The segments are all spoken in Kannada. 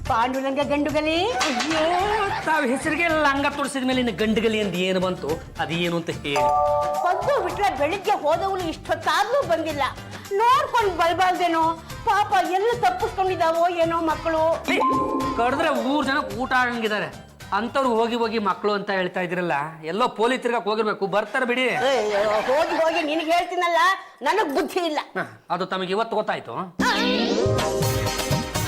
ಪಾಂಡುರಂಗ ಗಂಡುಗಲಿ. ಅಯ್ಯೋ, ತಾವ್ ಹೆಸರಿಗೆ ಲಂಗ ತೋರಿಸಿದ ಮೇಲೆ ಇನ್ನು ಗಂಡುಗಲಿ ಅಂತ ಏನು ಬಂತು, ಅದೇನು ಅಂತ ಹೇಳಿ. ಬಂದು ಬಿಟ್ರೆ ಬೆಳಿಗ್ಗೆ ಹೋದವಳು ಇಷ್ಟೊತ್ತಾದ್ರೂ ಬಂದಿಲ್ಲ. ನೋಡ್ಕೊಂಡು ಬಲ್ಬಾರ್ದೇನೋ ಪಾಪ ಎಲ್ಲ ತಪ್ಪಿಸ್ಕೊಂಡಿದ್ದಾವೋ ಏನೋ ಮಕ್ಕಳು. ಕರೆದ್ರೆ 3 ಜನ ಊಟ ಆಗಂಗಿದ್ದಾರೆ, ಅಂತವ್ರು ಹೋಗಿ ಹೋಗಿ ಮಕ್ಕಳು ಅಂತ ಹೇಳ್ತಾ ಇದ್ರಲ್ಲ. ಎಲ್ಲೋ ಪೋಲಿ ತಿರ್ಗಕ್ ಹೋಗಿರ್ಬೇಕು, ಬರ್ತಾರೆ ಬಿಡಿ. ಹೋಗಿ ಹೋಗಿ ನಿನಗೆ ಹೇಳ್ತೀನಲ್ಲ, ನನಗ್ ಬುದ್ಧಿ ಇಲ್ಲ. ಅದು ತಮಗೆ ಇವತ್ತು ಗೊತ್ತಾಯ್ತು.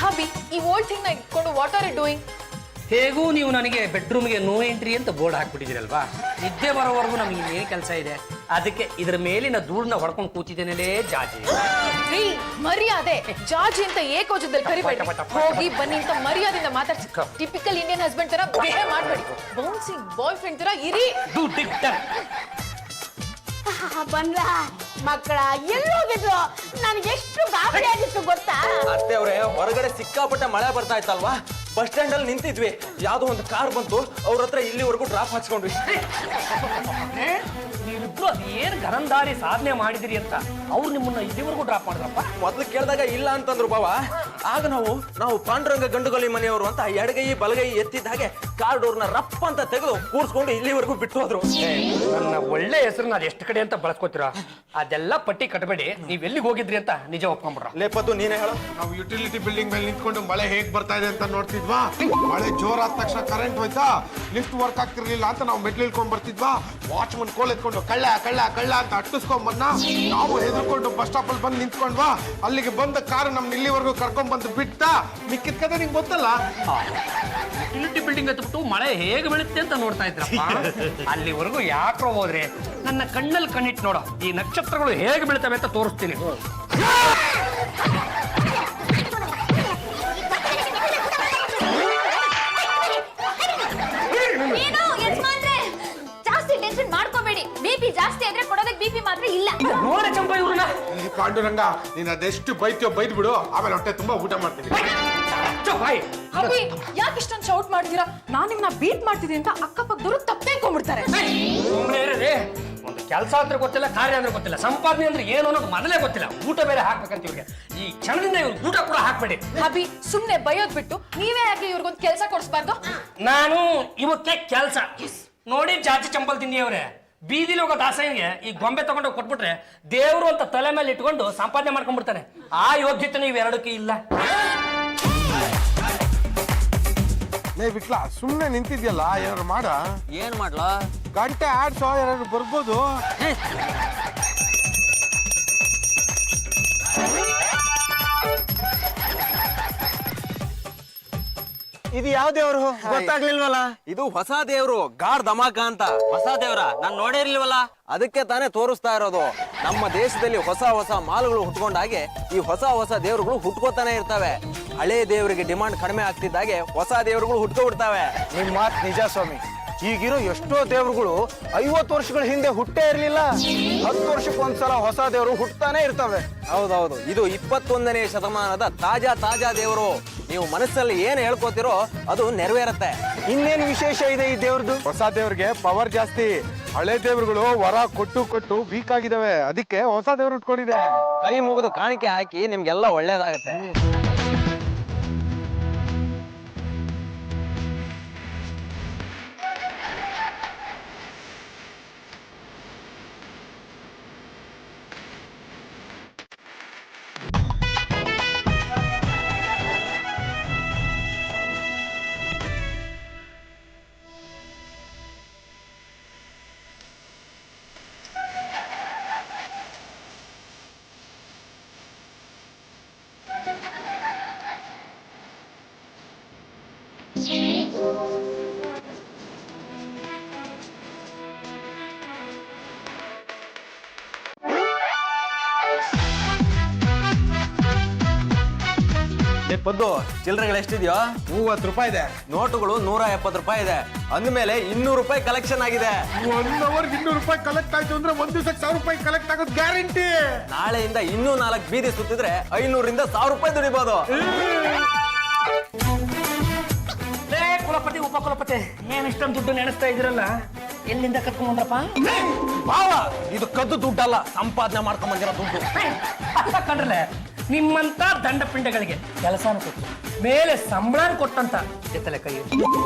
ಹಬಿ, ಈ ಓಲ್ಡ್ ಥಿಂಗ್ ನ ಇಟ್ಕೊಂಡು ವಾಟ್ ಆರ್ ಯು ಡೂಯಿಂಗ್? ಹೇಗೂ ನೀವು ನನಗೆ ಬೆಡ್ರೂಮ್ಗೆ ನೋ ಎಂಟ್ರಿ ಅಂತ ಬೋರ್ಡ್ ಹಾಕ್ಬಿಟ್ಟಿದ್ದೀರಲ್ವಾ. ನಿದ್ದೆ ಬರೋವರೆಗೂ ನಮಗೆ ಇನ್ನೇನು ಕೆಲಸ ಇದೆ, ಅದಕ್ಕೆ ಇದ್ರ ಮೇಲಿನ ಧೂಳನ್ನ ಹೊಡ್ಕೊಂಡು ಕೂತಿದ್ದೇನೆ. ಜಾಜಿ ಮರ್ಯಾದೆ, ಜಾಜಿ ಅಂತ ಏಕೋಜದಲ್ಲಿ ಕರಿಬೇಡಿ. ಹೋಗಿ ಬನ್ನಿ ಅಂತ ಮರ್ಯಾದೆಯಿಂದ ಮಾತಾಡ್ಸಿ. ಟಿಪಿಕಲ್ ಇಂಡಿಯನ್ ಹಸ್ಬೆಂಡ್ ತರ ಬಿಹೇವ್ ಮಾಡಬೇಡಿ. ಬೌನ್ಸಿಂಗ್ ಬಾಯ್ ಫ್ರೆಂಡ್ ತರ ಇರಿ. ಬಂದ ಮಕ್ಕಳ ಎಲ್ಲೋಗಿದ್ರು, ನನಗೆ ಎಷ್ಟು ಗಾಬರಿ ಆಗಿತ್ತು ಗೊತ್ತಾ? ಅತ್ತೆ ಅವ್ರೆ, ಹೊರಗಡೆ ಸಿಕ್ಕಾಪಟ್ಟೆ ಮಳೆ ಬರ್ತಾ ಇತ್ತಲ್ವಾ, ಬಸ್ ಸ್ಟ್ಯಾಂಡ್ ಅಲ್ಲಿ ನಿಂತಿದ್ವಿ. ಯಾವ್ದೋ ಒಂದು ಕಾರ್ ಬಂತು, ಅವ್ರ ಹತ್ರ ಇಲ್ಲಿವರೆಗೂ ಡ್ರಾಪ್ ಹಾಕ್ಸ್ಕೊಂಡ್ವಿ. ನೀವಿಬ್ರು ಅದೇನು ಗರಂದಾರಿ ಸಾಧನೆ ಮಾಡಿದಿರಿ ಅಂತ ಅವ್ರು ನಿಮ್ಮನ್ನ ಇಲ್ಲಿವರೆಗೂ ಡ್ರಾಪ್ ಮಾಡಿದ್ರಪ್ಪ. ಮೊದ್ಲು ಕೇಳಿದಾಗ ಇಲ್ಲ ಅಂತಂದ್ರು ಬಾವ. ಆಗ ನಾವು ಪಾಂಡುರಂಗ ಗಂಡುಗಲಿ ಮನೆಯವರು ಅಂತ ಎಡಗೈ ಬಲಗೈ ಎತ್ತಿದ ಹಾಗೆ ಕಾರ್ ಡೋರ್ನ ರಪ್ಪ ಅಂತ ತೆಗೆದು ಕೂರ್ಸ್ಕೊಂಡು ಇಲ್ಲಿವರೆಗೂ ಬಿಟ್ಟು ಹೋದ್ರು. ನನ್ನ ಒಳ್ಳೆ ಹೆಸರನ್ನ ಅದು ಎಷ್ಟು ಕಡೆ ಅಂತ ಬಳಸ್ಕೊತೀರ, ಅದೆಲ್ಲ ಪಟ್ಟಿ ಕಟ್ಟಬೇಡಿ. ನೀವ್ ಎಲ್ಲಿಗೆ ಹೋಗಿದ್ರಿ ಅಂತ ನಿಜ ಒಪ್ಕೊಂಡ್ಬಿಡ್ರ. ಲೇಪತ್ತು ನೀನೇ ಹೇಳು. ನಾವು ಯುಟಿಲಿಟಿ ಬಿಲ್ಡಿಂಗ್ ಮೇಲೆ ನಿಂತ್ಕೊಂಡು ಮಳೆ ಹೇಗ್ ಬರ್ತಾ ಇದೆ ಅಂತ ನೋಡ್ತಿದ್ವಾ. ಮಳೆ ಜೋರಾದ ತಕ್ಷಣ ಕರೆಂಟ್ ಹೋಯ್ತಾ, ಲಿಫ್ಟ್ ವರ್ಕ್ ಆಗ್ತಿರ್ಲಿಲ್ಲ ಅಂತ ನಾವು ಮೆಟ್ಲು ಇಳ್ಕೊಂಡ್ ಬರ್ತಿದ್ವಾ. ವಾಚ್ಮನ್ ಕೋಲ್ ಎತ್ಕೊಂಡು ಕಳ್ಳ ಕಳ್ಳ ಕಳ್ಳ ಅಂತ ಅಟ್ಟಿಸ್ಕೊಂಡ್ ಬಂದ. ನಾವು ಹೆದರ್ಕೊಂಡು ಬಸ್ ಸ್ಟಾಪ್ ಅಲ್ಲಿ ಬಂದು ನಿಂತ್ಕೊಂಡ್ವಾ. ಅಲ್ಲಿಗೆ ಬಂದ ಕಾರು ನಮ್ ಇಲ್ಲಿವರೆಗೂ ಕರ್ಕೊಂಡ್ ಬಂದು ಬಿಟ್ಟ. ಮಿಕ್ಕಿದ ಕತೆ ನಿಂಗೆ ಗೊತ್ತಲ್ಲ. ಯುಟಿಲಿಟಿ ಬಿಲ್ಡಿಂಗ್ ಹತ್ಬಿಟ್ಟು ಮಳೆ ಹೇಗೆ ಬೀಳುತ್ತೆ ಅಂತ ನೋಡ್ತಾ ಇದ್ರಪ್ಪ. ಅಲ್ಲಿವರೆಗೂ ಯಾಕ್ರೋ ಹೋದ್ರೆ ನನ್ನ ಕಣ್ಣಲ್ಲಿ ಕಣ್ಣಿಟ್ಟು ನೋಡೋ, ಈ ನಕ್ಷತ್ರಗಳು ಹೇಗೆ ಬೀಳ್ತವೆ ಅಂತ ತೋರಿಸ್ತೀನಿ. ಜಾಸ್ತಿ ಟೆನ್ಷನ್ ಮಾಡ್ಕೋಬೇಡಿ. ಬಿಪಿ ಜಾಸ್ತಿ ಆದ್ರೆ ಕೊಡೋದಕ್ಕೆ ಬಿಪಿ ಮಾತ್ರ ಇಲ್ಲ. ನೋಡ ಚಂಪ ಇವ್ರನ್ನ. ಪಾಂಡುರಂಗ, ನೀನ್ ಅದೆಷ್ಟು ಬೈತೀಯೋ ಬೈದ್ ಬಿಡು, ಆಮೇಲೆ ಹೊಟ್ಟೆ ತುಂಬಾ ಊಟ ಮಾಡ್ತೀನಿ. ಹಬಿ, ಯಾಕೆ ಇಷ್ಟೊಂದು ಶೌಟ್ ಮಾಡಿದೀರಾ? ನಾನ್ ನಿಮ್ನ ಬೀಟ್ ಮಾಡ್ತಿದ್ದೀನಿ ಅಂತ ಅಕ್ಕಪಕ್ಕದವರು ತಪ್ಪೇಕೊಂಡ್ಬಿಡ್ತಾರೆ. ಒಂದು ಕೆಲಸ ಅಂದ್ರೆ ಗೊತ್ತಿಲ್ಲ, ಕಾರ್ಯ ಅಂದ್ರೆ ಗೊತ್ತಿಲ್ಲ, ಸಂಪಾದನೆ ಅಂದ್ರೆ ಏನು ಅನ್ನೋದು ಮೊದಲೇ ಗೊತ್ತಿಲ್ಲ. ಊಟ ಬೇರೆ ಹಾಕ್ಬೇಕಂತ ಇವ್ರಿಗೆ. ಈ ಕ್ಷಣದಿಂದ ಇವ್ರು ಊಟ ಕೂಡ ಹಾಕ್ಬೇಡಿ. ಹಬಿ, ಸುಮ್ನೆ ಬಯೋದ್ ಬಿಟ್ಟು ನೀವೇ ಯಾಕೆ ಇವ್ರಿಗೊಂದು ಕೆಲಸ ಕೊಡಿಸ್ಬಾರ್ದು? ನಾನು ಇವಕ್ಕೆ ಕೆಲಸ ನೋಡಿ. ಜಾತಿ ಚಂಪಲ್ ತಿಂದಿ ಅವ್ರೆ, ಬೀದಿಲಿ ಹೋಗೋ ದಾಸನಿಗೆ ಈ ಗೊಂಬೆ ತಗೊಂಡು ಕೊಟ್ಬಿಟ್ರೆ ದೇವ್ರು ಅಂತ ತಲೆ ಮೇಲೆ ಇಟ್ಕೊಂಡು ಸಂಪಾದನೆ ಮಾಡ್ಕೊಂಡ್ಬಿಡ್ತಾನೆ. ಆ ಯೋಗ್ಯತೆ ನೀವು ಎರಡಕ್ಕೆ ಇಲ್ಲ. ಬಿಟ್ಲಾ ಸುಮ್ನೆ ನಿಂತಿದ್ಯಲ್ಲ, ಏನಾದ್ರು ಮಾಡ. ಏನ್ ಮಾಡ್ಲಾ? ಗಂಟೆ ಆಡ್ಸೋ, ಯಾರು ಬರ್ಬೋದು. ಇದು ಯಾವ ದೇವ್ರು ಗೊತ್ತಾಗ್ಲಿಲ್ವಲ್ಲ? ಇದು ಹೊಸ ದೇವ್ರು, ಗಾಡ್ ಧಮಾಕ ಅಂತ. ಹೊಸ ದೇವ್ರ ನಾನ್ ನೋಡಿರ್ಲಿಲ್ವಲ್ಲ, ಅದಕ್ಕೆ ತಾನೇ ತೋರಿಸ್ತಾ ಇರೋದು. ನಮ್ಮ ದೇಶದಲ್ಲಿ ಹೊಸ ಹೊಸ ಮಾಲ್ಗಳು ಹುಟ್ಕೊಂಡಾಗೆ ಈ ಹೊಸ ಹೊಸ ದೇವ್ರುಗಳು ಹುಟ್ಕೋತಾನೆ ಇರ್ತವೆ. ಹಳೆ ದೇವರಿಗೆ ಡಿಮಾಂಡ್ ಕಡಿಮೆ ಆಗ್ತಿದ್ದಾಗೆ ಹೊಸ ದೇವ್ರುಗಳು ಹುಟ್ಕೊಬಿಡ್ತಾವೆ. ನಿಮ್ ಮಾತ್ ನಿಜ ಸ್ವಾಮಿ. ಈಗಿರೋ ಎಷ್ಟೋ ದೇವ್ರುಗಳು 50 ವರ್ಷಗಳ ಹಿಂದೆ ಹುಟ್ಟೇ ಇರ್ಲಿಲ್ಲ. 10 ವರ್ಷಕ್ಕೊಂದ್ಸಲ ಹೊಸ ದೇವರು ಹುಟ್ಟತಾನೆ ಇರ್ತವೆ. ಹೌದೌದು, ಇದು 21ನೇ ಶತಮಾನದ ತಾಜಾ ದೇವರು. ನೀವು ಮನಸ್ಸಲ್ಲಿ ಏನ್ ಹೇಳ್ಕೋತಿರೋ ಅದು ನೆರವೇರತ್ತೆ. ಇನ್ನೇನು ವಿಶೇಷ ಇದೆ ಈ ದೇವ್ರದ್ದು? ಹೊಸ ದೇವ್ರಿಗೆ ಪವರ್ ಜಾಸ್ತಿ. ಹಳೆ ದೇವ್ರುಗಳು ವರ ಕೊಟ್ಟು ವೀಕ್ ಆಗಿದಾವೆ, ಅದಕ್ಕೆ ಹೊಸ ದೇವ್ರು ಉಟ್ಕೊಂಡಿದೆ. ಕೈ ಮುಗಿದು ಕಾಣಿಕೆ ಹಾಕಿ ನಿಮ್ಗೆಲ್ಲ ಒಳ್ಳೇದಾಗತ್ತೆ. ಪದ್ದು, ಚಿಲ್ಲರೆಗಳು ಎಷ್ಟಿದೆಯೋ? 30 ರೂಪಾಯಿ ಇದೆ. ನೋಟುಗಳು 170 ರೂಪಾಯಿ ಇದೆ. ಅಂದ್ಮೇಲೆ 200 ರೂಪಾಯಿ ಕಲೆಕ್ಷನ್ ಆಗಿದೆ. 1 ಅವರ್ಗೆ 200 ರೂಪಾಯಿ ಕಲೆಕ್ಟ್ ಆಯ್ತು ಅಂದ್ರೆ ಒಂದ್ ದಿವಸಕ್ಕೆ 1000 ರೂಪಾಯಿ ಕಲೆಕ್ಟ್ ಆಗೋದು ಗ್ಯಾರಂಟಿ. ನಾಳೆಯಿಂದ ಇನ್ನೂ 4 ಬೀದಿ ಸುತ್ತಿದ್ರೆ 500ರಿಂದ 1000 ರೂಪಾಯಿ ದುಡಿಬಹುದು. ಕುಲಪತಿ ಉಪಕುಲಪತಿ, ಏನ್ ಇಷ್ಟೊಂದು ದುಡ್ಡು ನೆನೆಸ್ತಾ ಇದ್ರಲ್ಲ, ಎಲ್ಲಿಂದ ಕರ್ಕೊಂಡ್ಬಂದ್ರಪ್ಪ? ಬಾವ, ಇದು ಕದ್ದು ದುಡ್ಡಲ್ಲ, ಸಂಪಾದನೆ ಮಾಡ್ಕೊಂಡ್ ಬಂದಿರೋ ದುಡ್ಡು. ಕಂಡ್ರಲ್ಲ, ನಿಮ್ಮಂತ ದಂಡಪಿಂಡಗಳಿಗೆ ಕೆಲಸನ ಕೊಟ್ಟು ಮೇಲೆ ಸಂಬಳನ ಕೊಟ್ಟಂತ ಎತ್ತಲೆ ಕೈ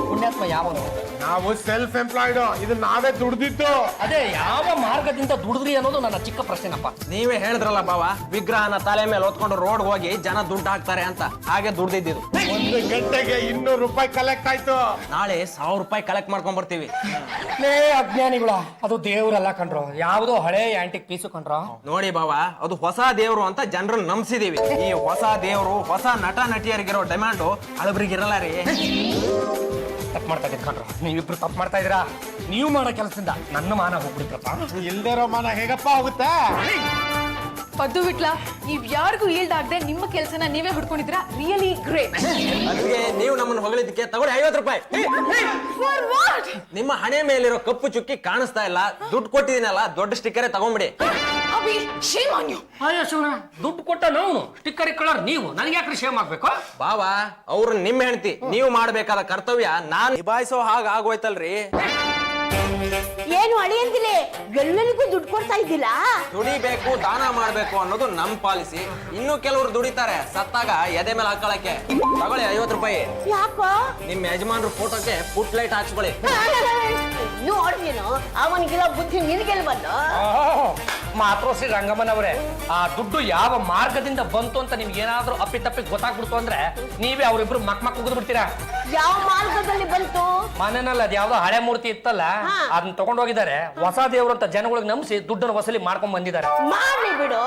ಪುಣ್ಯಾತ್ಮ ಯಾವನು? ನಾವು ಸೆಲ್ಫ್ ಎಂಪ್ಲಾಯ್ಡ್, ಇದು ನಾವೇ ದುಡ್ದಿದ್ದು. ಅದೇ ಯಾವ ಮಾರ್ಗದಿಂದ ದುಡಿದ್ರಿ ಅನ್ನೋದು ನನ್ನ ಚಿಕ್ಕ ಪ್ರಶ್ನೆನಪ್ಪ. ನೀವೇ ಹೇಳಿದ್ರಲ್ಲ ಬಾವ, ವಿಗ್ರಹನ ತಲೆ ಮೇಲೆ ಹೊತ್ಕೊಂಡು ರೋಡ್ ಹೋಗಿ ಜನ ದುಡ್ಡು ಹಾಕ್ತಾರೆ ಅಂತ, ಹಾಗೆ ದುಡ್ದಿದ್ದು. 1 ಗಂಟೆಗೆ 200 ರೂಪಾಯಿ ಕಲೆಕ್ಟ್ ಆಯ್ತು. ನಾಳೆ 1000 ರೂಪಾಯಿ ಕಲೆಕ್ಟ್ ಮಾಡ್ಕೊಂಡ್ ಬರ್ತೀವಿ. ಲೇ ಅಜ್ಞಾನಿಗಳ, ಅದು ದೇವ್ರಲ್ಲ ಕಣ್ರು, ಯಾವುದೋ ಹಳೆ ಆಂಟಿಕ್ ಪೀಸು ಕಣ್ರು. ನೋಡಿ ಬಾವ, ಅದು ಹೊಸ ದೇವ್ರು ಅಂತ ಜನರನ್ನ ನಂಬಿಸಿದೀವಿ. ಈ ಹೊಸ ದೇವ್ರು ಹೊಸ ನಟ ನಟಿಯರಿಗಿರೋ ಡಿಮ್ಯಾಂಡು ಹಳಬರಿಗಿರಲ್ಲ ರೀ. ತಪ್ಪು ಮಾಡ್ತಾ ಇದ್ದೀರಿ ಕಣ್ರು, ನೀವಿಬ್ರು ತಪ್ಪು ಮಾಡ್ತಾ ಇದೀರಾ. ನೀವು ಮಾಡೋ ಕೆಲಸದಿಂದ ನನ್ನ ಮಾನ ಹೋಗ್ಬಿಡ್ತಪ್ಪ. ಇಲ್ದೇ ಇರೋ ಮನ ಹೇಗಪ್ಪ ಹೋಗುತ್ತೆ? ಪದ್ದು ವಿಟ್ಲ, ನೀವ್ ಯಾರಿಗೂ ಈಲ್ಡ್ ಆಗದೆ ನಿಮ್ಮ ಕೆಲಸನ ನೀವೇ ಹುಡ್ಕೊಂಡಿದ್ರ, ರಿಯಲಿ ಗ್ರೇಟ್. ಅದಕ್ಕೆ ನೀವು ನಮ್ಮನ್ನು ಹೊಗಳಿದ್ದಕ್ಕೆ ತಗೊಳ್ಳಿ 50 ರೂಪಾಯಿ. ನಿಮ್ಮ ಹಣೆ ಮೇಲಿರೋ ಕಪ್ಪು ಚುಕ್ಕಿ ಕಾಣಿಸ್ತಾ ಇಲ್ಲ, ದುಡ್ಡು ಕೊಟ್ಟಿದ್ದೀನಲ್ಲ, ದೊಡ್ಡ ಸ್ಟಿಕ್ಕರೇ ತಗೊಂಡ್ಬಿಡಿ. Abhi, shame on you. ಅಯ್ಯೋ ಶಿವನ, ದುಡ್ಡು ಕೊಟ್ಟ ನಾವು ಸ್ಟಿಕ್ಕರ್ ಇಕ್ಕಳರ್ ನೀವು, ನನಗೆ ಯಾಕ್ರಿ ಶೇಮ್ ಆಗ್ಬೇಕು? ಬಾವ, ಅವ್ರು ನಿಮ್ಮ ಹೆಂಡತಿ, ನೀವು ಮಾಡಬೇಕಾದ ಕರ್ತವ್ಯ ನಾನು ನಿಭಾಯಿಸೋ ಹಾಗ ಆಗೋಯ್ತಲ್ರಿ. ಏನು ಅಳಿಯಂದಿಲೆ, ಎಲ್ಲರಿಗೂ ದುಡ್ಡು ಕೊಡ್ತಾ ಇದ್ದಿಲ್ಲ? ದುಡಿಬೇಕು, ದಾನ ಮಾಡ್ಬೇಕು ಅನ್ನೋದು ನಮ್ ಪಾಲಿಸಿ. ಇನ್ನು ಕೆಲವರು ದುಡಿತಾರೆ, ಸತ್ತಾಗ ಎದೆ ಮೇಲೆ ಹಾಕೊಳಕ್ಕೆ. ತಗೊಳ್ಳಿ 50 ರೂಪಾಯಿ. ಯಾಕೋ? ನಿಮ್ ಯಜಮಾನ್ರ ಫೋಟೋಕ್ಕೆ ಫುಟ್ ಲೈಟ್ ಹಾಕ್ಸ್ಕೊಳ್ಳಿ. ನೋಡ್ದೇನು, ಅವನಿಗೆಲ್ಲ ಬುದ್ಧಿ ನಿನಗೆಲ್ವಲ್ಲ? ಮಾತ್ರೋಸಿ ರಂಗಮ್ಮನವರೇ, ಆ ದುಡ್ಡು ಯಾವ ಮಾರ್ಗದಿಂದ ಬಂತು ಅಂತ ನಿಮ್ಗೆ ಏನಾದ್ರೂ ಅಪ್ಪಿತಪ್ಪಿ ಗೊತ್ತಾಗ್ಬಿಡ್ತು ಅಂದ್ರೆ ನೀವೇ ಅವರಿಬ್ರು ಮಕ್ ಉಗಿದು ಬಿಡ್ತೀರಾ. ಯಾವ ಮಾರ್ಗದಲ್ಲಿ ಬಂತು? ಮನೆಯಲ್ಲಿ ಅದ್ ಯಾವ್ದೋ ಹಳೆ ಮೂರ್ತಿ ಇತ್ತಲ್ಲ, ಅದನ್ನ ತಗೊಂಡ್ ಹೋಗಿದ್ದಾರೆ. ಹೊಸ ದೇವ್ರು ಅಂತ ಜನಗಳಿಗೆ ನಂಬಿಸಿ ದುಡ್ಡನ್ನು ವಸೂಲಿ ಮಾಡ್ಕೊಂಡ್ ಬಂದಿದ್ದಾರೆ. ಮಾಡ್ಲಿ ಬಿಡು,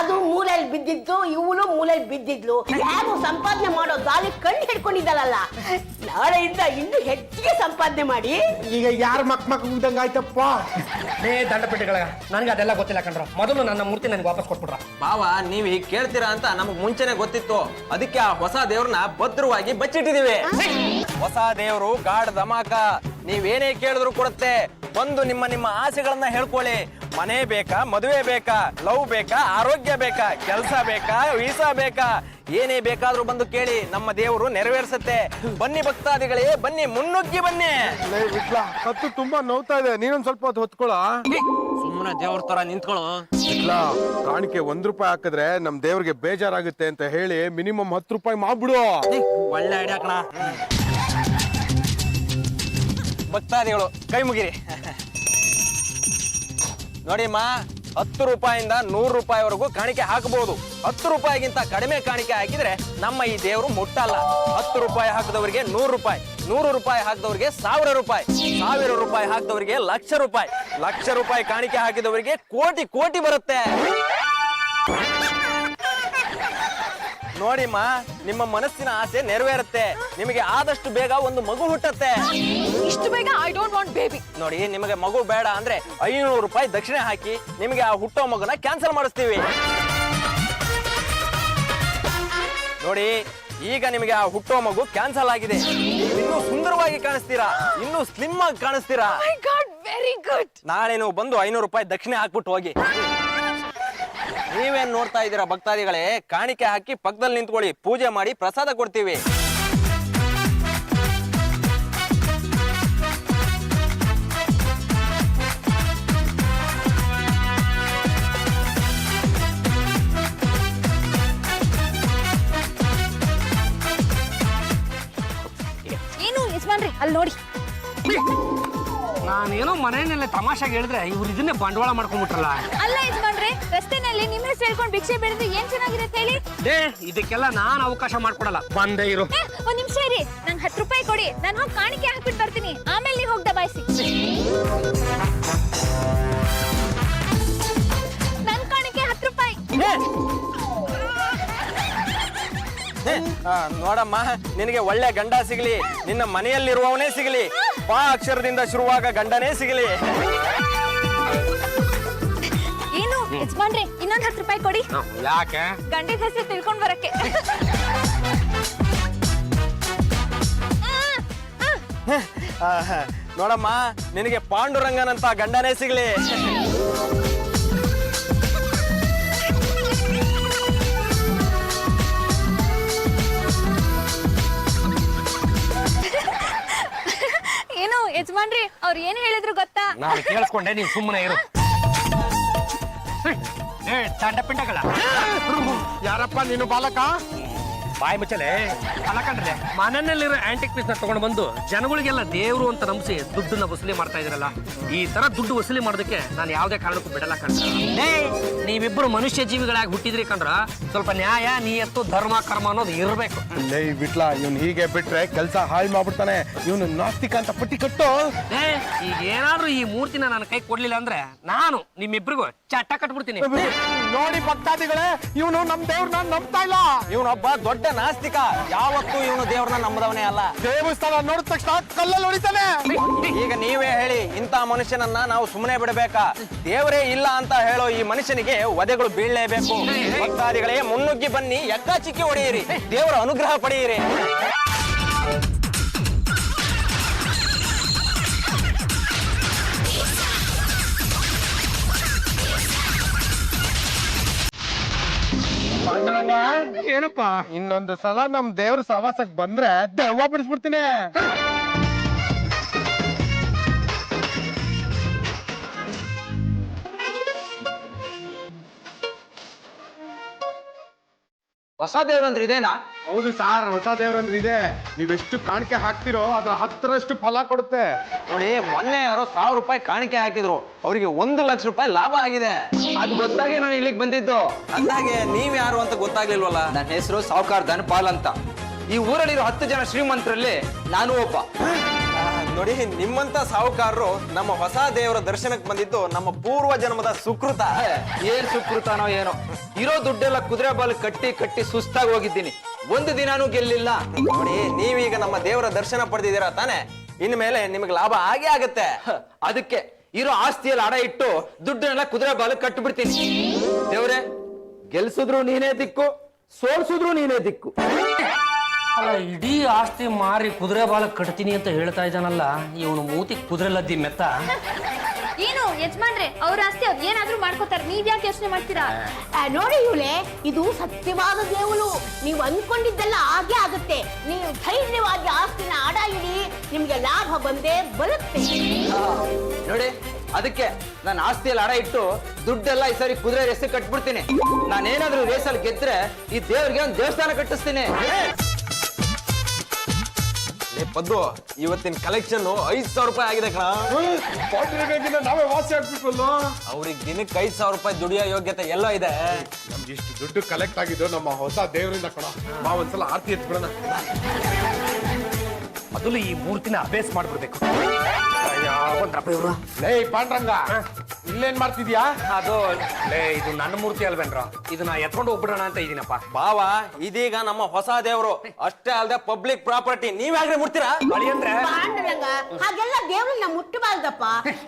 ಅದು ಮೂಲೆಯಲ್ಲಿ ಬಿದ್ದಿದ್ದು, ಇವಳು ಮೂಲೆಯಲ್ಲಿ ಬಿದ್ದಿದ್ಲು. ಹೇಗೂ ಸಂಪಾದನೆ ಮಾಡೋ ದಾರಿ ಕಂಡು ಹಿಡ್ಕೊಂಡಿದ್ದಾಳಲ್ಲ, ನಾಳೆಯಿಂದ ಇನ್ನು ಹೆಚ್ಚಿಗೆ ಸಂಪಾದನೆ ಮಾಡಿ. ಈಗ ಯಾರ ಮಕ್ ಉಗ್ದಂಗ ಆಯ್ತಪ್ಪ? ದಂಡಪೆಟ್ಟಿಗಳ, ನನ್ಗೆ ಅದೆಲ್ಲ ಗೊತ್ತಿಲ್ಲ ಕಣ್ರ. ಮೊದಲು ನನ್ನ ಮೂರ್ತಿ ನನ್ಗೆ ವಾಪಸ್ ಕೊಟ್ಬಿಡ್ರ. ಬಾವ, ನೀವ್ ಹೀಗ್ ಕೇಳ್ತೀರಾ ಅಂತ ನಮಗ್ ಮುಂಚೆನೆ ಗೊತ್ತಿತ್ತು. ಅದಕ್ಕೆ ಆ ಹೊಸ ದೇವ್ರನ್ನ ಭದ್ರವಾಗಿ ಬಚ್ಚಿಟ್ಟಿದೀವಿ. ಹೊಸ ದೇವ್ರು ಗಾಢ ಧಮಾಕ, ನೀವೇನೇ ಕೇಳಿದ್ರು ಕೊಡುತ್ತೆ. ಬಂದು ನಿಮ್ಮ ಆಸೆಗಳನ್ನ ಹೇಳ್ಕೊಳ್ಳಿ. ಮನೆ ಬೇಕಾ, ಮದುವೆ ಬೇಕಾ, ಲವ್ ಬೇಕಾ, ಆರೋಗ್ಯ ಬೇಕಾ, ಕೆಲಸ ಬೇಕಾ, ವೀಸಾ ಬೇಕಾ, ಏನೇ ಬೇಕಾದ್ರೂ ಬಂದು ಕೇಳಿ, ನಮ್ಮ ದೇವರು ನೆರವೇರಿಸುತ್ತೆ. ಬನ್ನಿ ಭಕ್ತಾದಿಗಳೇ, ಬನ್ನಿ, ಮುನ್ನುಗ್ಗಿ ಬನ್ನಿ. ವಿಟ್ಲ, ಕತ್ತು ತುಂಬಾ ನೋವ್ತಾ ಇದೆ, ನೀನೊಂದ್ ಸ್ವಲ್ಪ ಹೊತ್ತು ಹೊತ್ಕೊಳ. ಸುಮ್ಮನೆ ದೇವ್ರ ತರ ನಿಂತ್ಕೊಳ್ಳೋ. ವಿಟ್ಲ, ಕಾಣಿಕೆ 1 ರೂಪಾಯಿ ಹಾಕಿದ್ರೆ ನಮ್ ದೇವ್ರಿಗೆ ಬೇಜಾರಾಗುತ್ತೆ ಅಂತ ಹೇಳಿ ಮಿನಿಮಮ್ 10 ರೂಪಾಯಿ ಮಾಡ್ಬಿಡು. ಒಳ್ಳೆ ಐಡಿಯಾ ಕಣ. ಭಕ್ತಾದಿಗಳು ಕೈ ಮುಗಿರಿ. ನೋಡಿಮ್ಮ, 10 ರೂಪಾಯಿಂದ 100 ರೂಪಾಯಿವರೆಗೂ ಕಾಣಿಕೆ ಹಾಕಬಹುದು. 10 ರೂಪಾಯಿಗಿಂತ ಕಡಿಮೆ ಕಾಣಿಕೆ ಹಾಕಿದ್ರೆ ನಮ್ಮ ಈ ದೇವರು ಮುಟ್ಟಲ್ಲ. 10 ರೂಪಾಯಿ ಹಾಕಿದವರಿಗೆ 100 ರೂಪಾಯಿ, 100 ರೂಪಾಯಿ ಹಾಕಿದವರಿಗೆ 1000 ರೂಪಾಯಿ, 1000 ರೂಪಾಯಿ ಹಾಕಿದವರಿಗೆ 1,00,000 ರೂಪಾಯಿ, 1,00,000 ರೂಪಾಯಿ ಕಾಣಿಕೆ ಹಾಕಿದವರಿಗೆ ಕೋಟಿ ಕೋಟಿ ಬರುತ್ತೆ. ನೋಡಿಮ್ಮ, ನಿಮ್ಮ ಮನಸ್ಸಿನ ಆಸೆ ನೆರವೇರುತ್ತೆ. ನಿಮಗೆ ಆದಷ್ಟು ಬೇಗ ಒಂದು ಮಗು ಹುಟ್ಟತ್ತೆ. ಇಷ್ಟು ಬೇಗ ಐ ಡೋಂಟ್ ವಾಂಟ್ ಬೇಬಿ. ನೋಡಿ, ನಿಮಗೆ ಮಗು ಬೇಡ ಅಂದ್ರೆ 500 ರೂಪಾಯಿ ದಕ್ಷಿಣೆ ಹಾಕಿ ನಿಮಗೆ ಆ ಹುಟ್ಟೋ ಮಗುನ ಕ್ಯಾನ್ಸಲ್ ಮಾಡಿಸ್ತೀವಿ. ನೋಡಿ, ಈಗ ನಿಮಗೆ ಆ ಹುಟ್ಟೋ ಮಗು ಕ್ಯಾನ್ಸಲ್ ಆಗಿದೆ. ನೀವು ಇನ್ನೂ ಸುಂದರವಾಗಿ ಕಾಣಿಸ್ತೀರಾ, ಇನ್ನೂ ಸ್ಲಿಮ್ ಆಗಿ ಕಾಣಿಸ್ತೀರಾ. ಮೈ ಗಾಡ್, ವೆರಿ ಗುಡ್. ನಾಳೆ ನೀವು ಬಂದು 500 ರೂಪಾಯಿ ದಕ್ಷಿಣೆ ಹಾಕ್ಬಿಟ್ಟು ಹೋಗಿ. ನೀವೇನ್ ನೋಡ್ತಾ ಇದ್ದೀರಾ ಭಕ್ತಾದಿಗಳೇ? ಕಾಣಿಕೆ ಹಾಕಿ ಪಕ್ಕದಲ್ಲಿ ನಿಂತ್ಕೊಳ್ಳಿ, ಪೂಜೆ ಮಾಡಿ ಪ್ರಸಾದ ಕೊಡ್ತೀವಿ. ಏನು ಯಜಮಾನ್ರಿ, ಅಲ್ಲಿ ನೋಡಿ. ನಾನೇನೋ ಮನೆಯಲ್ಲೇ ತಮಾಷೆಗೆ ಹೇಳಿದ್ರೆ ಇವ್ರು ಇದನ್ನೇ ಬಂಡವಾಳ ಮಾಡ್ಕೊಂಡ್ಬಿಟ್ರಲ್ಲ. ಅಲ್ಲ ಯಜಮಾನ್ರಿ, ರಸ್ತೆನಲ್ಲಿ ನಿಮ್ಮ ಹೆಸರು ಹೇಳ್ಕೊಂಡು ಭಿಕ್ಷೆ ಬೇಡಿದ್ರೆ ಏನ್ ಚೆನ್ನಾಗಿರುತ್ತೆ ಹೇಳಿ? ಇದಕ್ಕೆಲ್ಲ ನಾನು ಅವಕಾಶ ಮಾಡ್ಕೊಡಲ್ಲ, ಬಂದೇ ಇರು. ಒಂದ್ ನಿಮಿಷ ಇರಿ, ನಂಗೆ 10 ರೂಪಾಯಿ ಕೊಡಿ, ನಾನು ಹೋಗಿ ಕಾಣಿಕೆ ಹಾಕ್ಬಿಟ್ಟು ಬರ್ತೀನಿ, ಆಮೇಲೆ ನೀವು ಹೋಗಿ ದಬಾಯಿಸಿ. ನನ್ ಕಾಣಿಕೆ 10 ರೂಪಾಯಿ. ನೋಡಮ್ಮ, ನಿನಗೆ ಒಳ್ಳೆ ಗಂಡ ಸಿಗಲಿ, ನಿನ್ನ ಮನೆಯಲ್ಲಿರುವವನೇ ಸಿಗಲಿ, ಪಾ ಅಕ್ಷರದಿಂದ ಶುರುವಾಗ ಗಂಡನೇ ಸಿಗಲಿ. ಏನು ಯಜಮಾನ್ರಿ, ಇನ್ನೊಂದ್ 10 ರೂಪಾಯಿ ಕೊಡಿ. ಯಾಕೆ? ಗಂಡಿನ ಹೆಸರು ತಿಳ್ಕೊಂಡ್ ಬರಕ್ಕೆ. ನೋಡಮ್ಮ, ನಿನಗೆ ಪಾಂಡುರಂಗನಂತ ಗಂಡನೇ ಸಿಗಲಿ. ಏನು ಯಜಮಾನ್ರಿ, ಅವ್ರು ಏನ್ ಹೇಳಿದ್ರು ಗೊತ್ತಾ? ನಾನು ಕೇಳಿಸ್ಕೊಂಡೆ, ನೀವು ಸುಮ್ಮನೆ ಇರು. ಏ ಚಂಡ ಪಿಂಡಗಳ ಯಾರಪ್ಪ ನೀನು ಬಾಲಕ? ಬಾಯಿ ಮುಚ್ಚಲೆ ಅಲ್ಲ ಕಣ್ರೆ ಮನೆಯಲ್ಲಿರೋ ಆಂಟಿಕ್ ಪೀಸ್ ನ ತಗೊಂಡು ಬಂದು ಜನಗಳಿಗೆಲ್ಲ ದೇವ್ರು ಅಂತ ನಂಬಿಸಿ ದುಡ್ಡನ್ನ ವಸೂಲಿ ಮಾಡ್ತಾ ಇದ್ರಲ್ಲ, ಈ ತರ ದುಡ್ಡು ವಸೂಲಿ ಮಾಡೋದಕ್ಕೆ ನಾನು ಯಾವುದೇ ಕಾರಣಕ್ಕೂ ಬಿಡಲ್ಲ ಕಣ್ರ. ನೀವಿಬ್ಬರು ಮನುಷ್ಯ ಜೀವಿಗಳಾಗಿ ಹುಟ್ಟಿದ್ರಿ ಕಣ್ರ, ಸ್ವಲ್ಪ ನ್ಯಾಯ ನಿಯತ್ತು ಧರ್ಮ ಕರ್ಮ ಅನ್ನೋದು ಇರಬೇಕು. ಲೇ ಬಿಟ್ಲ, ಇವ್ನು ಹೀಗೆ ಬಿಟ್ರೆ ಕೆಲಸ ಹಾಳು ಮಾಡ್ಬಿಡ್ತಾನೆ. ಇವನು ನಾಸ್ತಿಕ ಅಂತ ಪಟ್ಟಿ ಕಟ್ಟು. ಈಗ ಏನಾದ್ರೂ ಈ ಮೂರ್ತಿನ ನನ್ನ ಕೈ ಕೊಡ್ಲಿಲ್ಲ ಅಂದ್ರೆ ನಾನು ನಿಮ್ಮಿಬ್ರಿಗೂ ಚಟ್ಟ ಕಟ್ಬಿಡ್ತೀನಿ. ನೋಡಿ ಭಕ್ತಾದಿಗಳೇ, ಇವನು ನಮ್ ದೇವ್ರನ್ನ ನಂಬ್ತಾ ಇಲ್ಲ. ಇವನೊಬ್ಬ ದೊಡ್ಡ ನಾಸ್ತಿಕ. ಯಾವತ್ತೂ ಇವನು ದೇವ್ರನ್ನ ನಂಬದವನೇ ಅಲ್ಲ. ದೇವಸ್ಥಾನ ನೋಡಿದ ತಕ್ಷಣ ಕಲ್ಲಲ್ಲಿ ಹೊಡಿತಾನೆ. ಈಗ ನೀವೇ ಹೇಳಿ, ಇಂಥ ಮನುಷ್ಯನನ್ನ ನಾವು ಸುಮ್ಮನೆ ಬಿಡಬೇಕಾ? ದೇವರೇ ಇಲ್ಲ ಅಂತ ಹೇಳೋ ಈ ಮನುಷ್ಯನಿಗೆ ವಧೆಗಳು ಬೀಳಲೇಬೇಕು. ಭಕ್ತಾದಿಗಳೇ, ಮುನ್ನುಗ್ಗಿ ಬನ್ನಿ, ಎಕ್ಕಾಚಿಕ್ಕಿ ಹೊಡೆಯಿರಿ, ದೇವರ ಅನುಗ್ರಹ ಪಡೆಯಿರಿ. ಏನಪ್ಪ, ಇನ್ನೊಂದು ಸಲ ನಮ್ ದೇವ್ರ ಸವಾಸಕ್ ಬಂದ್ರೆ ದೆವ್ವ ಬಿಡಿಸ್ಬಿಡ್ತೀನಿ. ಹೊಸ ದೇವ್ರಂದ್ರೆ ಇದೇನಾ? ಹೌದು ಸಾರ್, ಹೊಸ ದೇವ್ರಂದ್ರೆ ಇದೆ. ನೀವೆಷ್ಟು ಕಾಣಿಕೆ ಹಾಕ್ತಿರೋ ಅದ್ರ 10ರಷ್ಟು ಫಲ ಕೊಡುತ್ತೆ. ನೋಡಿ, ಮೊನ್ನೆ ಯಾರೋ 1000 ರೂಪಾಯಿ ಕಾಣಿಕೆ ಹಾಕಿದ್ರು, ಅವರಿಗೆ 1 ಲಕ್ಷ ರೂಪಾಯಿ ಲಾಭ ಆಗಿದೆ. ಅದು ಗೊತ್ತಾಗಿ ನಾನು ಇಲ್ಲಿಗೆ ಬಂದಿದ್ದು. ಅಂದಾಗೆ ನೀವ್ ಯಾರು ಅಂತ ಗೊತ್ತಾಗ್ಲಿಲ್ವಲ್ಲ? ನನ್ನ ಹೆಸರು ಸಾವುಕಾರ್ ಧನಪಾಲ್ ಅಂತ. ಈ ಊರಲ್ಲಿರೋ 10 ಜನ ಶ್ರೀಮಂತರಲ್ಲಿ ನಾನು ಒಬ್ಬ. ನೋಡಿ, ನಿಮ್ಮಂತ ಸಾಹುಕಾರರು ನಮ್ಮ ಹೊಸ ದೇವರ ದರ್ಶನಕ್ಕೆ ಬಂದಿದ್ದು ನಮ್ಮ ಪೂರ್ವ ಜನ್ಮದ ಸುಕೃತ. ಏನ್ ಸುಕೃತನೋ ಏನೋ, ಇರೋ ದುಡ್ಡೆಲ್ಲ ಕುದುರೆ ಬಾಲ್ ಕಟ್ಟಿ ಕಟ್ಟಿ ಸುಸ್ತಾಗಿ ಹೋಗಿದ್ದೀನಿ. ಒಂದು ದಿನಾನೂ ಗೆಲ್ಲಿಲ್ಲ. ನೋಡಿ, ನೀವೀಗ ನಮ್ಮ ದೇವರ ದರ್ಶನ ಪಡೆದಿದ್ದೀರಾ ತಾನೆ, ಇನ್ಮೇಲೆ ನಿಮಗೆ ಲಾಭ ಆಗೇ ಆಗತ್ತೆ. ಅದಕ್ಕೆ ಇರೋ ಆಸ್ತಿಯಲ್ಲಿ ಅಡ ಇಟ್ಟು ದುಡ್ಡನ್ನೆಲ್ಲ ಕುದುರೆ ಬಾಲ್ ಕಟ್ಟು ಬಿಡ್ತೀನಿ. ದೇವ್ರೆ, ಗೆಲ್ಸಿದ್ರು ನೀನೇ ದಿಕ್ಕು, ಸೋಲ್ಸಿದ್ರು ನೀನೇ ದಿಕ್ಕು. ಅಲ್ಲ, ಇಡೀ ಆಸ್ತಿ ಮಾರಿ ಕುದುರೆ ಬಾಲ ಕಟ್ತೀನಿ ಅಂತ ಹೇಳ್ತಾ ಇದ್ದಾನಲ್ಲ, ಇವನು ಮೂತಿ ಕುದುರೆ ಲದ್ದಿ ಮೆತ್ತ. ಏನು ಯಜಮಾನ್ರೆ, ಅವ್ರ ಆಸ್ತಿ ಅವ್ರು ಏನಾದ್ರೂ ಮಾಡ್ಕೋತಾರೆ, ನೀವ್ ಯಾಕೆ ಯೋಚನೆ ಮಾಡ್ತೀರಾ? ನೋಡಿ ಇವಳೆ, ಇದು ಸತ್ಯವಾದ ದೇವಳು. ನೀವು ಅನ್ಕೊಂಡಿದ್ದೆಲ್ಲ ಹಾಗೆ ಆಗುತ್ತೆ. ನೀವು ಧೈರ್ಯವಾಗಿ ಆಸ್ತಿನ ಅಡ ಇಡಿ, ನಿಮ್ಗೆ ಲಾಭ ಬಂದೇ ಬರುತ್ತೆ. ನೋಡಿ, ಅದಕ್ಕೆ ನಾನು ಆಸ್ತಿಯಲ್ಲಿ ಅಡ ಇಟ್ಟು ದುಡ್ಡೆಲ್ಲ ಈ ಸರಿ ಕುದುರೆ ರೇಸ್ ಕಟ್ಬಿಡ್ತೀನಿ. ನಾನೇನಾದ್ರೂ ರೇಸಲ್ಲಿ ಗೆದ್ರೆ ಈ ದೇವ್ರಿಗೆ ಒಂದು ದೇವಸ್ಥಾನ ಕಟ್ಟಿಸ್ತೀನಿ. ಪದ್ದು, ಇವತ್ತಿನ ಕಲೆಕ್ಷನ್ 5000 ರೂಪಾಯಿ ಆಗಿದೆ ಕಣ. ನಾವೇ ವಾಸಿ ಆಗ್ಬಿಟ್ವಲ್ಲ. ಅವ್ರಿಗೆ ದಿನಕ್ಕೆ 5000 ರೂಪಾಯಿ ದುಡಿಯೋ ಯೋಗ್ಯತೆ ಎಲ್ಲೋ ಇದೆ. ನಮ್ಗೆ ಇಷ್ಟು ದುಡ್ಡು ಕಲೆಕ್ಟ್ ಆಗಿದ್ದು ನಮ್ಮ ಹೊಸ ದೇವರಿಂದ ಕಣ. ಬಾ ಒಂದ್ಸಲ ಆರ್ತಿ ಎತ್ಬಿಡೋಣ. ಮೊದಲು ಈ ಮೂರ್ತಿನ ಅಭ್ಯಾಸ ಮಾಡ್ಬಿಡ್ಬೇಕು. ಲೇ ಪಾಂಡ್ರಂಗ, ಇಲ್ಲೇನ್ ಮಾಡ್ತಿದ್ಯಾ? ಅದು ಇದು ನನ್ನ ಮೂರ್ತಿ ಅಲ್ವೇನ್ರ, ಇದನ್ನ ಎತ್ಕೊಂಡು ಹೋಗ್ಬಿಡೋಣ ಅಂತ ಇದೀನಪ್ಪ. ಬಾವ, ಇದೀಗ ನಮ್ಮ ಹೊಸ ದೇವರು ಅಷ್ಟೇ ಅಲ್ಲದೆ ಪಬ್ಲಿಕ್ ಪ್ರಾಪರ್ಟಿ. ನೀವ್ ಯಾಕ್ರೆ ಮುಟ್ತೀರಾ? ಅಂದ್ರೆ ಪಾಂಡುರಂಗ, ಹಾಗೆಲ್ಲ ದೇವ್ರನ್ನ ಮುಟ್ಟಬಾರ್ದಪ್ಪ.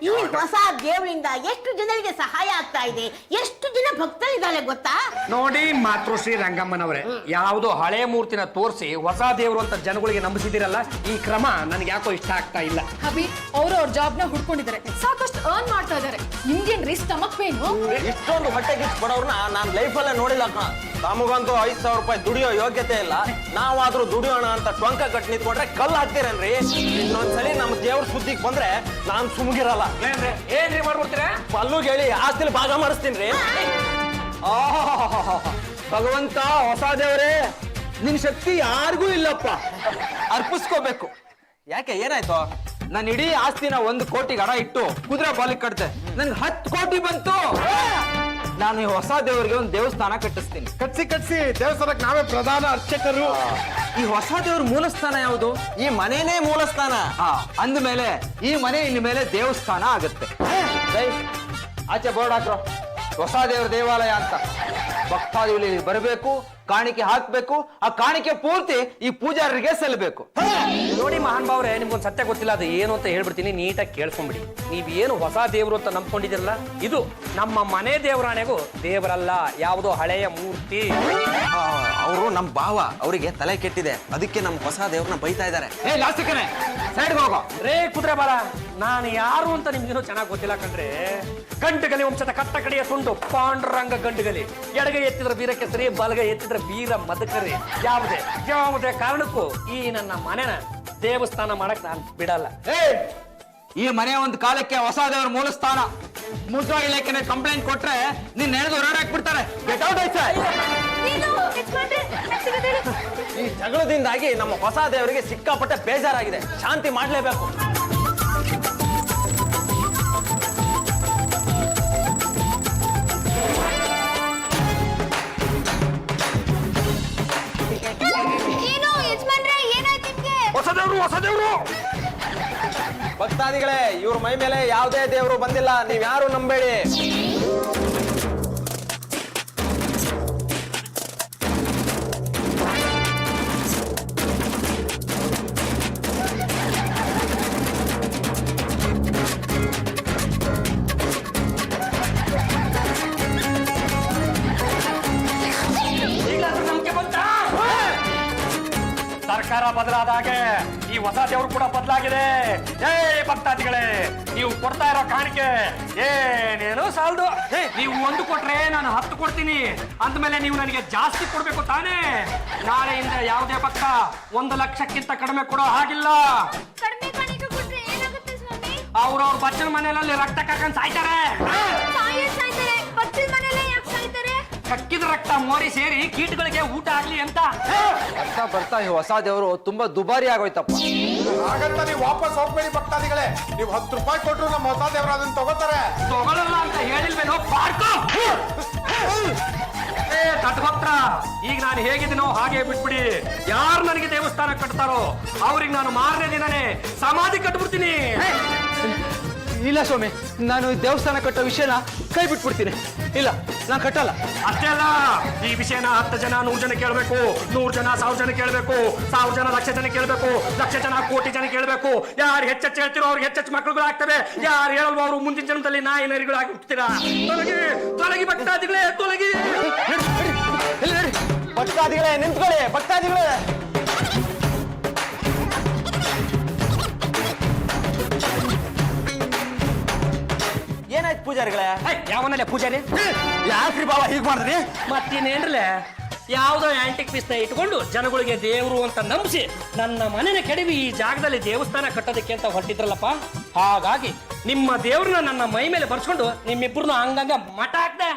ಈ ಹೊಸ ದೇವರಿಂದ ಎಷ್ಟು ಜನರಿಗೆ ಸಹಾಯ ಆಗ್ತಾ ಇದೆ, ಎಷ್ಟು ಜನ ಭಕ್ತರಿದ್ದಾರೆ ಗೊತ್ತಾ? ನೋಡಿ ಮಾತೃಶ್ರೀ ರಂಗಮ್ಮನವರೇ, ಯಾವುದೋ ಹಳೆ ಮೂರ್ತಿನ ತೋರಿಸಿ ಹೊಸ ದೇವರು ಅಂತ ಜನಗಳಿಗೆ ನಂಬಿಸಿದಿರಲ್ಲ, ಈ ಕ್ರಮ ನನ್ಗೆ ಯಾಕೋ ಇಷ್ಟ ಆಗ್ತಾ ಇಲ್ಲ. ಹಬಿ ಅವ್ರ ಜಾಬ್ ನ ಹುಡ್ಕೊಂಡಿದ್ದಾರೆ, ಸಾಕಷ್ಟು ಅರ್ನ್ ಮಾಡ್ತಾ ಇದ್ದಾರೆ. ನಿಮ್ಗೇನ್ರಿ ಸ್ಟಮಕ್ ಪೇನು? ಇಷ್ಟೊಂದು ಹೊಟ್ಟೆ ಕಿಚ್ಚು ಬಡವ್ರನ್ನ ನಾನ್ ಲೈಫಲ್ಲೇ ನೋಡಿಲ್ಲ ಕಣ. ತಮಗಂತೂ 5000 ರೂಪಾಯಿ ದುಡಿಯೋ ಯೋಗ್ಯತೆ ಇಲ್ಲ. ನಾವಾದ್ರೂ ದುಡಿಯೋಣ ಅಂತ ಟೊಂಕ ಕಟ್ ನಿಂತ್ಕೊಂಡ್ರೆ ಕಲ್ಲು ಹಾಕ್ತೀರೇನ್ರಿ? ಇನ್ನೊಂದ್ಸಲಿ ನಮ್ಮ ದೇವ್ರ ಸುದ್ದಿಗೆ ಬಂದ್ರೆ ನಾನ್ ಸುಮ್ಗಿರಲ್ಲ. ಏನ್ರಿ ಮಾಡ್ಬಿಡ್ತೀರಾ? ಪಲ್ಲುಗೆ ಹೇಳಿ ಆಸ್ತಿಲಿ ಭಾಗ ಮಾಡಿಸ್ತೀನಿ. ಭಗವಂತ, ಹೊಸ ದೇವರೇ, ನಿನ್ ಶಕ್ತಿ ಯಾರಿಗೂ ಇಲ್ಲಪ್ಪ. ಅರ್ಪಿಸ್ಕೋಬೇಕು. ಯಾಕೆ, ಏನಾಯ್ತು? ನಾನು ಇಡೀ ಆಸ್ತಿನ 1 ಕೋಟಿಗೆ ಅಡ ಇಟ್ಟು ಕುದುರೆ ಬಾಲಿಗೆ ಕಟ್ತೆ. ನನ್ಗೆ 10 ಕೋಟಿ ಬಂತು. ನಾನು ಈ ಹೊಸ ದೇವರಿಗೆ ಒಂದು ದೇವಸ್ಥಾನ ಕಟ್ಟಿಸ್ತೀನಿ. ಕಟ್ಸಿ ದೇವಸ್ಥಾನಕ್ಕೆ ನಾವೇ ಪ್ರಧಾನ ಅರ್ಚಕರು. ಈ ಹೊಸ ದೇವ್ರ ಮೂಲಸ್ಥಾನ ಯಾವುದು? ಈ ಮನೇನೇ ಮೂಲಸ್ಥಾನ. ಅಂದ್ಮೇಲೆ ಈ ಮನೆ ಇನ್ ಮೇಲೆ ದೇವಸ್ಥಾನ ಆಗುತ್ತೆ. ಆಚೆ ಬೋರ್ಡ್ ಹಾಕ್ರೋ, ಹೊಸ ದೇವ್ರ ದೇವಾಲಯ ಅಂತ. ಭಕ್ತಾದಿಗಳು ಇಲ್ಲಿ ಬರಬೇಕು, ಕಾಣಿಕೆ ಹಾಕ್ಬೇಕು. ಆ ಕಾಣಿಕೆ ಪೂರ್ತಿ ಈ ಪೂಜಾರರಿಗೆ ಸಲ್ಲಬೇಕು. ನೋಡಿ ಮಹಾನ್ ಭಾವ್ರೆ, ನಿಮ್ಗೊಂದು ಸತ್ಯ ಗೊತ್ತಿಲ್ಲ, ಅದು ಏನು ಅಂತ ಹೇಳ್ಬಿಡ್ತೀನಿ, ನೀಟಾಗಿ ಕೇಳ್ಕೊಂಬಿಡಿ. ನೀವೇನು ಹೊಸ ದೇವರು ಅಂತ ನಂಬ್ಕೊಂಡಿದಿರಲ್ಲ, ಇದು ನಮ್ಮ ಮನೆ ದೇವರಾಣೆಗೂ ದೇವರಲ್ಲ, ಯಾವುದೋ ಹಳೆಯ ಮೂರ್ತಿ. ಅವರು ನಮ್ ಭಾವ, ಅವರಿಗೆ ತಲೆ ಕೆಟ್ಟಿದೆ, ಅದಕ್ಕೆ ನಮ್ ಹೊಸ ದೇವ್ರನ್ನ ಬೈತಾ ಇದ್ದಾರೆ. ಲಾಸ್ಟಿಕನೇ ಸೈಡ್ ಹೋಗೋ. ರೇ ಕುದುರೆ ಬಾಲ, ನಾನು ಯಾರು ಅಂತ ನಿಮ್ಗೇನೋ ಚೆನ್ನಾಗಿ ಗೊತ್ತಿಲ್ಲ ಕಣ್ರೆ. ಗಂಟುಗಲಿ ವಂಶದ ಕಟ್ಟ ಕಡೆಯ ತುಂಡು ಪಾಂಡುರಂಗ ಗಂಡುಗಲಿ. ಎಡಗೈ ಎತ್ತಿದ್ರೆ ವೀರಕೆಸರಿ, ಬಲಗೈ ಎತ್ತಿದ್ರೆ ವೀರ ಮದಕರಿ. ಯಾವುದೇ ಕಾರಣಕ್ಕೂ ಈ ನನ್ನ ಮನೆನ ದೇವಸ್ಥಾನ ಮಾಡಕ್ ನಾನು ಬಿಡಲ್ಲ. ಈ ಮನೆ ಒಂದು ಕಾಲಕ್ಕೆ ಹೊಸ ದೇವರ ಮೂಲಸ್ಥಾನ. ಮುದ್ವಾಗಿ ಇಲಾಖೆ ಕಂಪ್ಲೇಂಟ್ ಕೊಟ್ರೆ ನಿನ್ನ ಹೆಣದು ಹೊರಡಾಕ್ಬಿಡ್ತಾರೆ. ಗೆಟ್ ಔಟ್ ಆಯ್ತಾ? ಏನು ಯಜಮಾನ್ರೆ ಮೆತ್ತಗಿದ್ದೇಳಿ. ಈ ಜಗಳದಿಂದಾಗಿ ನಮ್ಮ ಹೊಸ ದೇವರಿಗೆ ಸಿಕ್ಕಾಪಟ್ಟೆ ಬೇಜಾರಾಗಿದೆ. ಶಾಂತಿ ಮಾಡ್ಲೇಬೇಕು. ಏನು ಯಜಮಾನ್ರೆ ಏನಾಯ್ತು ನಿಮ್ಗೆ? ಹೊಸ ದೇವ್ರು ಭಕ್ತಾದಿಗಳೇ, ಇವ್ರ ಮೈ ಮೇಲೆ ಯಾವುದೇ ದೇವರು ಬಂದಿಲ್ಲ, ನೀವ್ಯಾರು ನಂಬೇಡಿ. ಈಗಲಾದ್ರೂ ನಂಬಿಕೆ ಬಂತಾ? ಸರ್ಕಾರ ಬದಲಾದ ಹಾಗೆ ಈ ಹೊಸ ದೇವರು ಕೂಡ ಬದಲಾಗಿದೆ. ಏ ಭಕ್ತಾದಿಗಳೇ, ನೀವು ಕೊಡ್ತಾ ಇರೋ ಕಾಣಿಕೆ ಏನೇನು ಸಾಲದು. ನೀವು 1 ಕೊಟ್ರೆ ನಾನು 10 ಕೊಡ್ತೀನಿ ಅಂದ್ಮೇಲೆ ನೀವು ನನಗೆ ಜಾಸ್ತಿ ಕೊಡ್ಬೇಕು ತಾನೇ. ನಾಳೆಯಿಂದ ಯಾವುದೇ ಭಕ್ತ 1 ಲಕ್ಷಕ್ಕಿಂತ ಕಡಿಮೆ ಕೊಡೋ ಹಾಗಿಲ್ಲ. ಕಡಿಮೆ ಕಾಣಿಕೆ ಕೊಟ್ರೆ ಏನಾಗುತ್ತೆ ಸ್ವಾಮಿ? ಅವ್ರವ್ರ ಬಚ್ಚಲ ಮನೆಯಲ್ಲಿ ರಕ್ತ ಕಾಕೊಂಡ್ ಸಾಯ್ತಾರೆ. ಸಾಯ್ತಾರೆ. ಬಚ್ಚಲ ಮನೆಯಲ್ಲೇ ಯಾಕೆ ಸಾಯ್ತಾರೆ? ಕಕ್ಕಿದ ರಕ್ತ ಮೋರಿ ಸೇರಿ ಕೀಟಗಳಿಗೆ ಊಟ ಆಗ್ಲಿ ಅಂತ. ಬರ್ತಾ ಬರ್ತಾ ಈ ಹೊಸ ದೇವರು ತುಂಬಾ ದುಬಾರಿ ಆಗೋಯ್ತಪ್ಪ. ಹಾಗಂತ ನೀವು ವಾಪಸ್ ಹೋಗ್ಬೇಡಿ ಭಕ್ತಾದಿಗಳೇ. ನೀವು 10 ರೂಪಾಯಿ ಕೊಟ್ರು ನಮ್ಮ ಹೊಸ ದೇವರು ಅದನ್ನ ತಗೋತಾರೆ. ತಗೊಳ್ಳಲ್ಲ ಅಂತ ಹೇಳಿಲ್ವೇನೋ ಪಾರ್ಕೋ. ಏ ತಟ್ಭಕ್ತ, ಈಗ ನಾನು ಹೇಗಿದ್ದೀನೋ ಹಾಗೆ ಬಿಟ್ಬಿಡಿ. ಯಾರು ನನಗೆ ದೇವಸ್ಥಾನ ಕಟ್ತಾರೋ ಅವ್ರಿಗೆ ನಾನು ಮಾರನೇ ದಿನನೇ ಸಮಾಧಿ ಕಟ್ಬಿಡ್ತೀನಿ. ಇಲ್ಲ ಸ್ವಾಮಿ, ನಾನು ಈ ದೇವಸ್ಥಾನ ಕಟ್ಟೋ ವಿಷಯನ ಕೈ ಬಿಟ್ಬಿಡ್ತೀನಿ. ಇಲ್ಲ, ನಾನು ಕಟ್ಟಲ್ಲ. ಅಷ್ಟೇ ಅಲ್ಲ, ಈ ವಿಷಯನ 10 ಜನ 100 ಜನ ಕೇಳಬೇಕು, 100 ಜನ 1000 ಜನ ಕೇಳಬೇಕು, 1000 ಜನ ಲಕ್ಷ ಜನ ಕೇಳಬೇಕು, ಲಕ್ಷ ಜನ ಕೋಟಿ ಜನ ಕೇಳಬೇಕು. ಯಾರು ಹೆಚ್ಚೆಚ್ಚು ಹೇಳ್ತಿರೋ ಅವ್ರಿಗೆ ಹೆಚ್ಚೆಚ್ಚು ಮಕ್ಕಳುಗಳಾಗ್ತವೆ. ಯಾರು ಹೇಳಲ್ವೋ ಅವರು ಮುಂದಿನ ಜನ್ಮದಲ್ಲಿ ನಾಯಿ ನರಿಗಳಾಗಿ ಹುಟ್ಟುತ್ತೀರಾ. ತೊಲಗಿ ಭಕ್ತಾದಿಗಳೇ, ತೊಲಗಿ. ಭಕ್ತಾದಿಗಳೇ ನಿಂತ್ಕೊಳ್ಳಿ. ಭಕ್ತಾದಿಗಳೇ, ಏನಾಯ್ತು ಪೂಜಾರಿಗಳೇ? ಯಾವನಲ್ಲೇ ಪೂಜಾರಿ? ಯಾಕ್ರಿ ಬಾಬಾ ಹೀಗ್ ಮಾಡಿದ್ರಿ? ಮತ್ತಿನ್ನೇನ್ರಲ್ಲೇ, ಯಾವುದೋ ಆಂಟಿಕ್ ಪೀಸ್ನ ಇಟ್ಕೊಂಡು ಜನಗಳಿಗೆ ದೇವರು ಅಂತ ನಂಬಿಸಿ ನನ್ನ ಮನೆನ ಕೆಡವಿ ಈ ಜಾಗದಲ್ಲಿ ದೇವಸ್ಥಾನ ಕಟ್ಟೋದಕ್ಕೆ ಅಂತ ಹೊರಟಿದ್ರಲ್ಲಪ್ಪ. ಹಾಗಾಗಿ ನಿಮ್ಮ ದೇವ್ರನ್ನ ನನ್ನ ಮೈ ಮೇಲೆ ಬರ್ಸ್ಕೊಂಡು ನಿಮ್ಮಿಬ್ಬರನ್ನ ಹಂಗಂಗ ಮಠ ಹಾಕ್ದೆ.